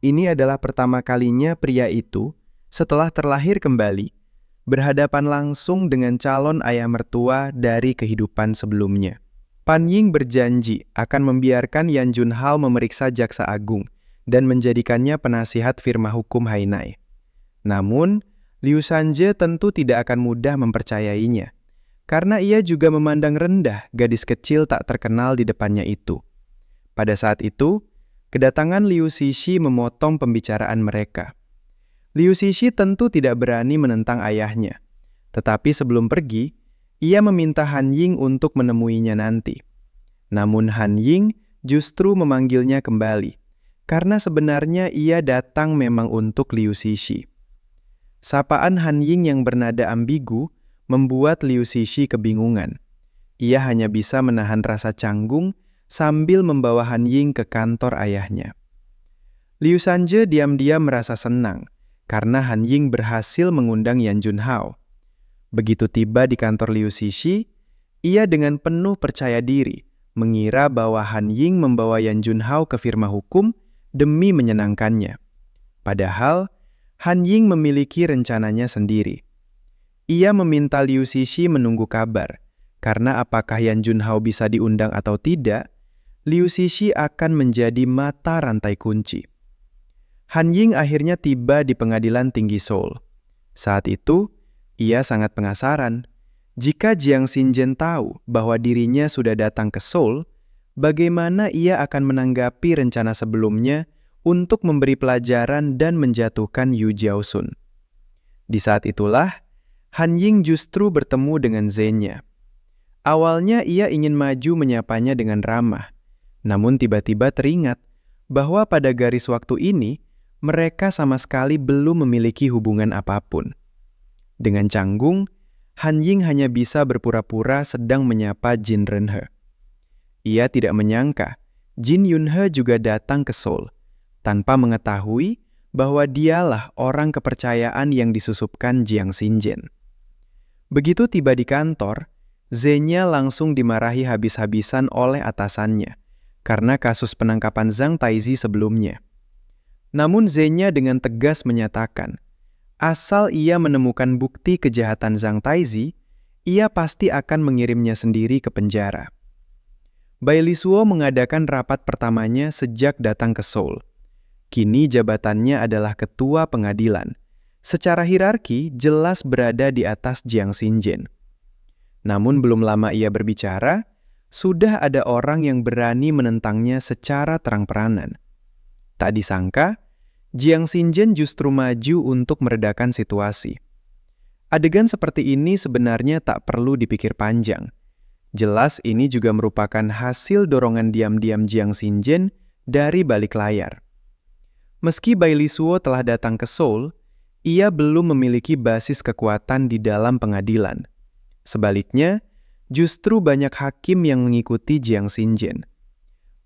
Ini adalah pertama kalinya pria itu, setelah terlahir kembali, berhadapan langsung dengan calon ayah mertua dari kehidupan sebelumnya. Pan Ying berjanji akan membiarkan Yan Junhao memeriksa jaksa agung dan menjadikannya penasihat firma hukum Hainai. Namun, Liu Sanje tentu tidak akan mudah mempercayainya, karena ia juga memandang rendah gadis kecil tak terkenal di depannya itu. Pada saat itu, kedatangan Liu Cixi memotong pembicaraan mereka. Liu Cixi tentu tidak berani menentang ayahnya, tetapi sebelum pergi, ia meminta Han Ying untuk menemuinya nanti. Namun Han Ying justru memanggilnya kembali, karena sebenarnya ia datang memang untuk Liu Cixi. Sapaan Han Ying yang bernada ambigu membuat Liu Cixi kebingungan. Ia hanya bisa menahan rasa canggung sambil membawa Han Ying ke kantor ayahnya. Liu Sanje diam-diam merasa senang karena Han Ying berhasil mengundang Yan Junhao. Begitu tiba di kantor Liu Cixi, ia dengan penuh percaya diri mengira bahwa Han Ying membawa Yan Junhao ke firma hukum demi menyenangkannya. Padahal, Han Ying memiliki rencananya sendiri. Ia meminta Liu Cixi menunggu kabar, karena apakah Yan Junhao bisa diundang atau tidak, Liu Cixi akan menjadi mata rantai kunci. Han Ying akhirnya tiba di pengadilan tinggi Seoul. Saat itu, ia sangat penasaran. Jika Jiang Xinjian tahu bahwa dirinya sudah datang ke Seoul, bagaimana ia akan menanggapi rencana sebelumnya untuk memberi pelajaran dan menjatuhkan Yu Jiaosun. Di saat itulah, Han Ying justru bertemu dengan Zenya. Awalnya ia ingin maju menyapanya dengan ramah, namun tiba-tiba teringat bahwa pada garis waktu ini, mereka sama sekali belum memiliki hubungan apapun. Dengan canggung, Han Ying hanya bisa berpura-pura sedang menyapa Jin Renhe. Ia tidak menyangka Jin Yunhe juga datang ke Seoul, tanpa mengetahui bahwa dialah orang kepercayaan yang disusupkan Jiang Xinjian. Begitu tiba di kantor, Zenya langsung dimarahi habis-habisan oleh atasannya, karena kasus penangkapan Zhang Taizi sebelumnya. Namun Zenya dengan tegas menyatakan, asal ia menemukan bukti kejahatan Zhang Taizi, ia pasti akan mengirimnya sendiri ke penjara. Bai Lisuo mengadakan rapat pertamanya sejak datang ke Seoul. Kini jabatannya adalah ketua pengadilan. Secara hierarki jelas berada di atas Jiang Xinjian. Namun belum lama ia berbicara, sudah ada orang yang berani menentangnya secara terang-terangan. Tak disangka, Jiang Xinjian justru maju untuk meredakan situasi. Adegan seperti ini sebenarnya tak perlu dipikir panjang. Jelas ini juga merupakan hasil dorongan diam-diam Jiang Xinjian dari balik layar. Meski Bai Lisuo telah datang ke Seoul, ia belum memiliki basis kekuatan di dalam pengadilan. Sebaliknya, justru banyak hakim yang mengikuti Jiang Xinjian.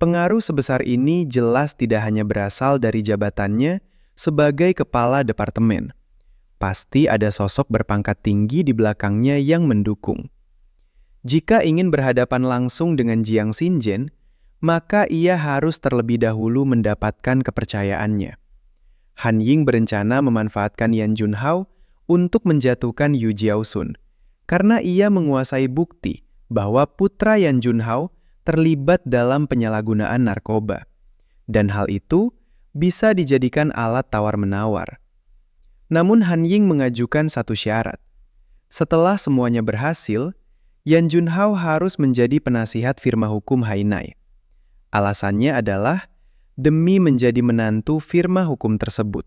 Pengaruh sebesar ini jelas tidak hanya berasal dari jabatannya sebagai kepala departemen. Pasti ada sosok berpangkat tinggi di belakangnya yang mendukung. Jika ingin berhadapan langsung dengan Jiang Xinjian, maka ia harus terlebih dahulu mendapatkan kepercayaannya. Han Ying berencana memanfaatkan Yan Junhao untuk menjatuhkan Yu Jiaosun, karena ia menguasai bukti bahwa putra Yan Junhao terlibat dalam penyalahgunaan narkoba, dan hal itu bisa dijadikan alat tawar-menawar. Namun Han Ying mengajukan satu syarat. Setelah semuanya berhasil, Yan Junhao harus menjadi penasihat firma hukum Hainai. Alasannya adalah demi menjadi menantu firma hukum tersebut.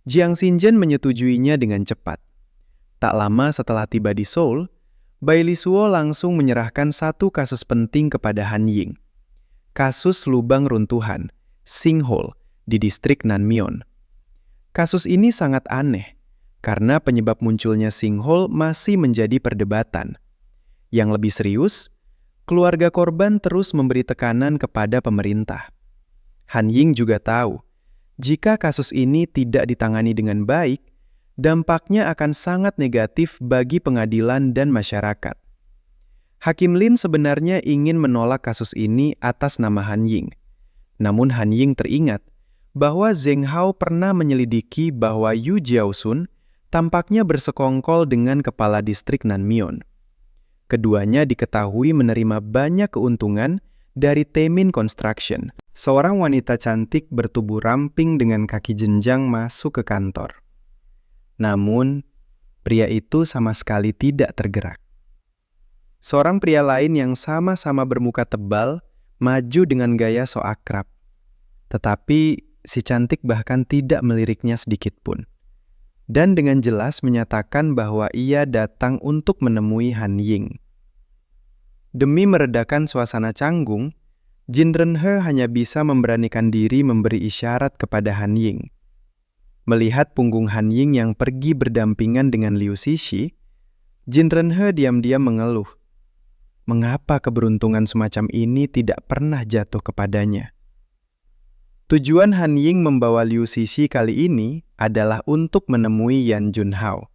Jiang Xinjian menyetujuinya dengan cepat. Tak lama setelah tiba di Seoul, Bai Lisuo langsung menyerahkan satu kasus penting kepada Han Ying. Kasus lubang runtuhan, sinkhole, di distrik Nanmyeon. Kasus ini sangat aneh, karena penyebab munculnya sinkhole masih menjadi perdebatan. Yang lebih serius, keluarga korban terus memberi tekanan kepada pemerintah. Han Ying juga tahu, jika kasus ini tidak ditangani dengan baik, dampaknya akan sangat negatif bagi pengadilan dan masyarakat. Hakim Lin sebenarnya ingin menolak kasus ini atas nama Han Ying. Namun Han Ying teringat bahwa Zheng Hao pernah menyelidiki bahwa Yu Jiaosun tampaknya bersekongkol dengan kepala distrik Nanmion. Keduanya diketahui menerima banyak keuntungan dari Temin Construction. Seorang wanita cantik bertubuh ramping dengan kaki jenjang masuk ke kantor. Namun, pria itu sama sekali tidak tergerak. Seorang pria lain yang sama-sama bermuka tebal maju dengan gaya sok akrab. Tetapi si cantik bahkan tidak meliriknya sedikit pun. Dan dengan jelas menyatakan bahwa ia datang untuk menemui Han Ying. Demi meredakan suasana canggung, Jin Renhe hanya bisa memberanikan diri memberi isyarat kepada Han Ying. Melihat punggung Han Ying yang pergi berdampingan dengan Liu Cixi, Jin Renhe diam-diam mengeluh. Mengapa keberuntungan semacam ini tidak pernah jatuh kepadanya? Tujuan Han Ying membawa Liu Cixi kali ini adalah untuk menemui Yan Junhao.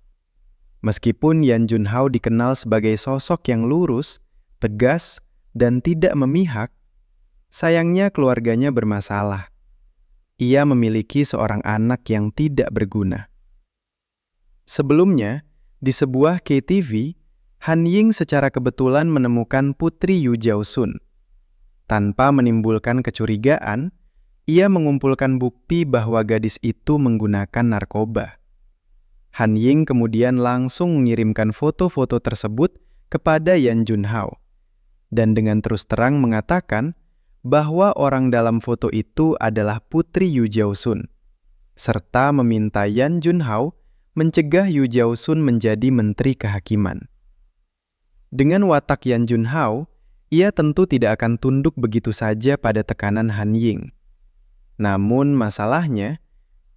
Meskipun Yan Junhao dikenal sebagai sosok yang lurus, tegas, dan tidak memihak, sayangnya keluarganya bermasalah. Ia memiliki seorang anak yang tidak berguna. Sebelumnya, di sebuah KTV, Han Ying secara kebetulan menemukan Putri Yu Jiaosun. Tanpa menimbulkan kecurigaan, ia mengumpulkan bukti bahwa gadis itu menggunakan narkoba. Han Ying kemudian langsung mengirimkan foto-foto tersebut kepada Yan Junhao, dan dengan terus terang mengatakan bahwa orang dalam foto itu adalah Putri Yu Jiaosun, serta meminta Yan Junhao mencegah Yu Jiaosun menjadi menteri kehakiman. Dengan watak Yan Junhao, ia tentu tidak akan tunduk begitu saja pada tekanan Han Ying. Namun masalahnya,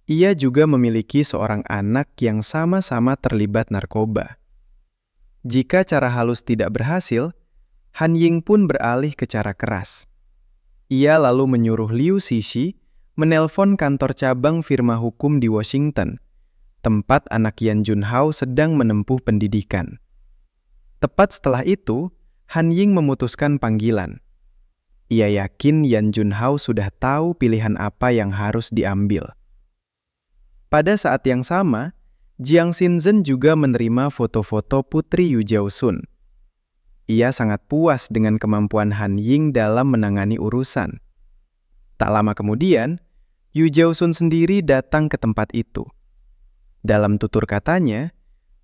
ia juga memiliki seorang anak yang sama-sama terlibat narkoba. Jika cara halus tidak berhasil, Han Ying pun beralih ke cara keras. Ia lalu menyuruh Liu Cixi menelpon kantor cabang firma hukum di Washington, tempat anak Yan Junhao sedang menempuh pendidikan. Tepat setelah itu, Han Ying memutuskan panggilan. Ia yakin Yan Junhao sudah tahu pilihan apa yang harus diambil. Pada saat yang sama, Jiang Xinzhen juga menerima foto-foto Putri Yu Jiaosun. Ia sangat puas dengan kemampuan Han Ying dalam menangani urusan. Tak lama kemudian, Yu Jiaosun sendiri datang ke tempat itu. Dalam tutur katanya,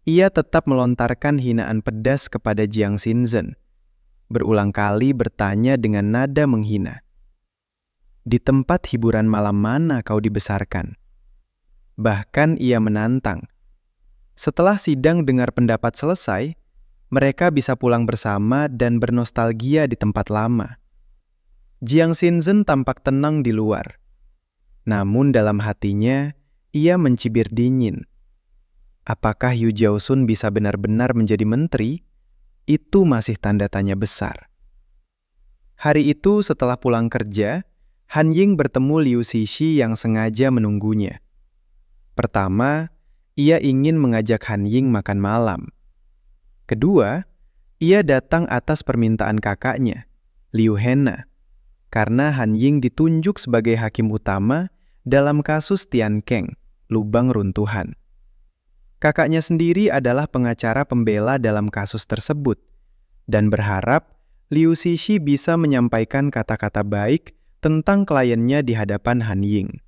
ia tetap melontarkan hinaan pedas kepada Jiang Xinzhen. Berulang kali bertanya dengan nada menghina. Di tempat hiburan malam mana kau dibesarkan? Bahkan ia menantang. Setelah sidang dengar pendapat selesai, mereka bisa pulang bersama dan bernostalgia di tempat lama. Jiang Xinzhen tampak tenang di luar. Namun dalam hatinya, ia mencibir dingin. Apakah Yu Jiaosun bisa benar-benar menjadi menteri? Itu masih tanda tanya besar. Hari itu setelah pulang kerja, Han Ying bertemu Liu Cixi yang sengaja menunggunya. Pertama, ia ingin mengajak Han Ying makan malam. Kedua, ia datang atas permintaan kakaknya, Liu Hena, karena Han Ying ditunjuk sebagai hakim utama dalam kasus Tian Keng, lubang runtuhan. Kakaknya sendiri adalah pengacara pembela dalam kasus tersebut, dan berharap Liu Cixi bisa menyampaikan kata-kata baik tentang kliennya di hadapan Han Ying.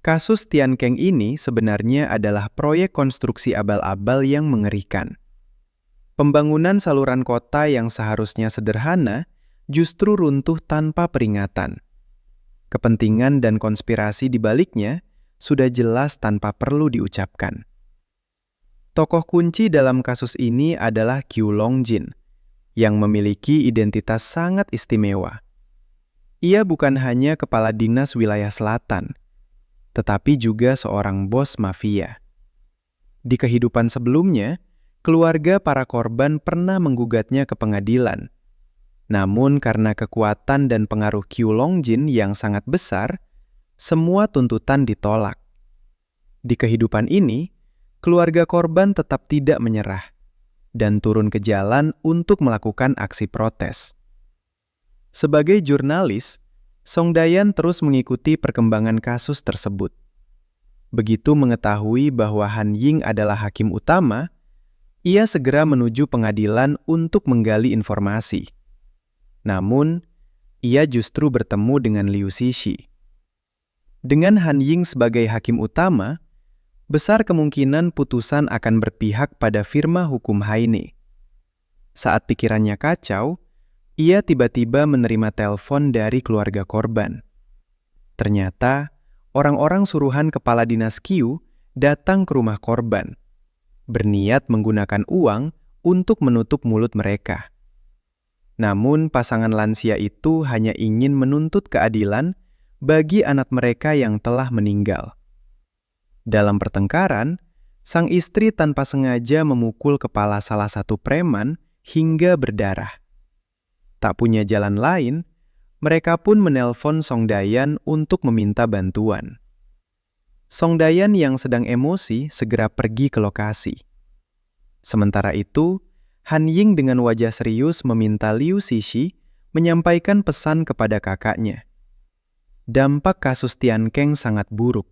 Kasus Tian Keng ini sebenarnya adalah proyek konstruksi abal-abal yang mengerikan. Pembangunan saluran kota yang seharusnya sederhana justru runtuh tanpa peringatan. Kepentingan dan konspirasi di baliknya sudah jelas tanpa perlu diucapkan. Tokoh kunci dalam kasus ini adalah Qiu Longjin, yang memiliki identitas sangat istimewa. Ia bukan hanya kepala dinas wilayah selatan, tetapi juga seorang bos mafia. Di kehidupan sebelumnya, keluarga para korban pernah menggugatnya ke pengadilan. Namun karena kekuatan dan pengaruh Qiu Longjin yang sangat besar, semua tuntutan ditolak. Di kehidupan ini, keluarga korban tetap tidak menyerah dan turun ke jalan untuk melakukan aksi protes. Sebagai jurnalis, Song Dayan terus mengikuti perkembangan kasus tersebut. Begitu mengetahui bahwa Han Ying adalah hakim utama, ia segera menuju pengadilan untuk menggali informasi. Namun, ia justru bertemu dengan Liu Cixi. Dengan Han Ying sebagai hakim utama, besar kemungkinan putusan akan berpihak pada firma hukum Haine. Saat pikirannya kacau, ia tiba-tiba menerima telepon dari keluarga korban. Ternyata, orang-orang suruhan kepala dinas Qiu datang ke rumah korban, berniat menggunakan uang untuk menutup mulut mereka. Namun, pasangan lansia itu hanya ingin menuntut keadilan bagi anak mereka yang telah meninggal. Dalam pertengkaran, sang istri tanpa sengaja memukul kepala salah satu preman hingga berdarah. Tak punya jalan lain, mereka pun menelpon Song Dayan untuk meminta bantuan. Song Dayan yang sedang emosi segera pergi ke lokasi. Sementara itu, Han Ying dengan wajah serius meminta Liu Cixi menyampaikan pesan kepada kakaknya. Dampak kasus Tian Keng sangat buruk,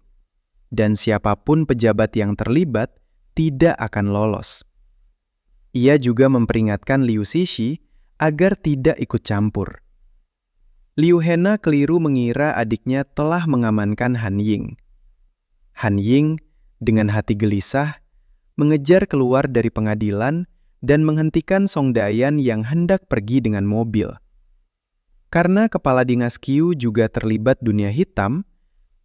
dan siapapun pejabat yang terlibat tidak akan lolos. Ia juga memperingatkan Liu Cixi agar tidak ikut campur. Liu Hena keliru mengira adiknya telah mengamankan Han Ying. Han Ying dengan hati gelisah mengejar keluar dari pengadilan dan menghentikan Song Dayan yang hendak pergi dengan mobil. Karena kepala dinas Qiu juga terlibat dunia hitam,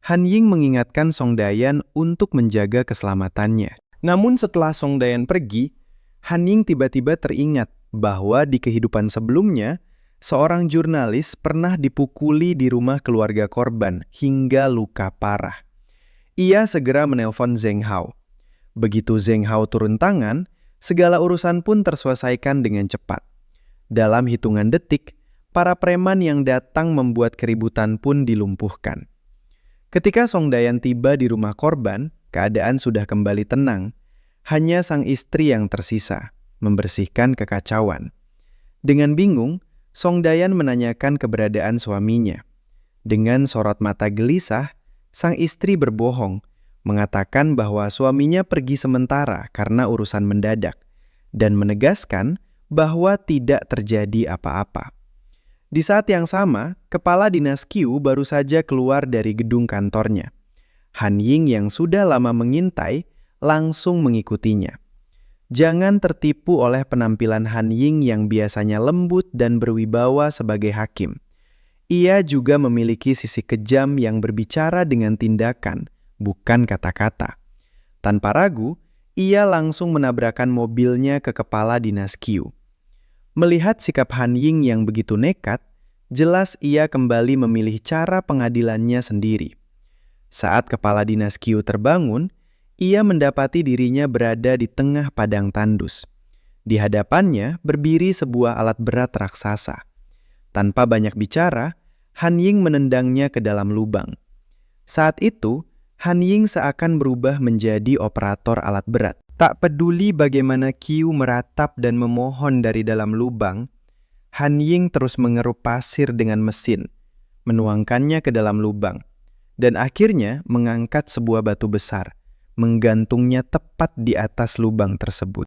Han Ying mengingatkan Song Dayan untuk menjaga keselamatannya. Namun setelah Song Dayan pergi, Han Ying tiba-tiba teringat bahwa di kehidupan sebelumnya, seorang jurnalis pernah dipukuli di rumah keluarga korban hingga luka parah. Ia segera menelpon Zheng Hao. Begitu Zheng Hao turun tangan, segala urusan pun terselesaikan dengan cepat. Dalam hitungan detik, para preman yang datang membuat keributan pun dilumpuhkan. Ketika Song Dayan tiba di rumah korban, keadaan sudah kembali tenang. Hanya sang istri yang tersisa, membersihkan kekacauan. Dengan bingung, Song Dayan menanyakan keberadaan suaminya. Dengan sorot mata gelisah, sang istri berbohong, mengatakan bahwa suaminya pergi sementara karena urusan mendadak, dan menegaskan bahwa tidak terjadi apa-apa. Di saat yang sama, kepala dinas Qiu baru saja keluar dari gedung kantornya. Han Ying yang sudah lama mengintai langsung mengikutinya. Jangan tertipu oleh penampilan Han Ying yang biasanya lembut dan berwibawa sebagai hakim. Ia juga memiliki sisi kejam yang berbicara dengan tindakan, bukan kata-kata. Tanpa ragu, ia langsung menabrakkan mobilnya ke kepala dinas Qiu. Melihat sikap Han Ying yang begitu nekat, jelas ia kembali memilih cara pengadilannya sendiri. Saat kepala dinas Qiu terbangun, ia mendapati dirinya berada di tengah padang tandus. Di hadapannya berdiri sebuah alat berat raksasa. Tanpa banyak bicara, Han Ying menendangnya ke dalam lubang. Saat itu, Han Ying seakan berubah menjadi operator alat berat. Tak peduli bagaimana Qiu meratap dan memohon dari dalam lubang, Han Ying terus mengerup pasir dengan mesin, menuangkannya ke dalam lubang, dan akhirnya mengangkat sebuah batu besar, menggantungnya tepat di atas lubang tersebut.